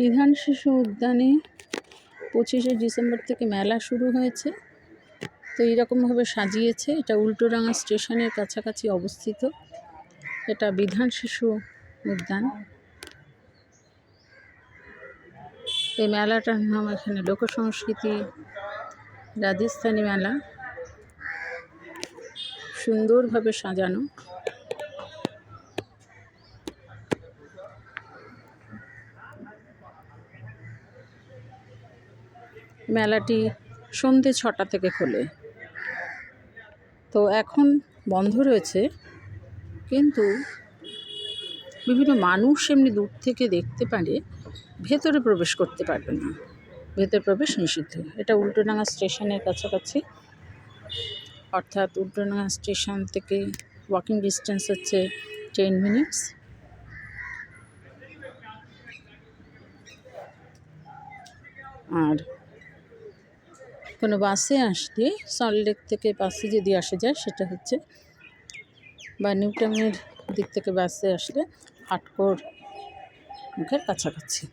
বিধান শিশু উদ্যানে 25শে ডিসেম্বর থেকে মেলা শুরু হয়েছে। তো এইরকমভাবে সাজিয়েছে। এটা উল্টোডাঙা স্টেশনের কাছাকাছি অবস্থিত। এটা বিধান শিশু উদ্যান। এই মেলাটার নাম এখানে লোকসংস্কৃতি রাজস্থানী মেলা। সুন্দরভাবে সাজানো। মেলাটি সন্ধ্যে 6টা থেকে খোলে। তো এখন বন্ধ রয়েছে, কিন্তু বিভিন্ন মানুষ এমনি দূর থেকে দেখতে পারে, ভেতরে প্রবেশ করতে পারবে না। ভেতরে প্রবেশ নিষিদ্ধ। এটা উল্টোডাঙা স্টেশনের কাছাকাছি, অর্থাৎ উল্টোডাঙা স্টেশন থেকে ওয়াকিং ডিস্টেন্স হচ্ছে 10 মিনিটস। আর কোনো বাসে আসলে সল্টলেক থেকে বাসে যদি আসা যায়, সেটা হচ্ছে বা নিউ টাউনের দিক থেকে বাসে আসলে আটকোর মুখের কাছাকাছি।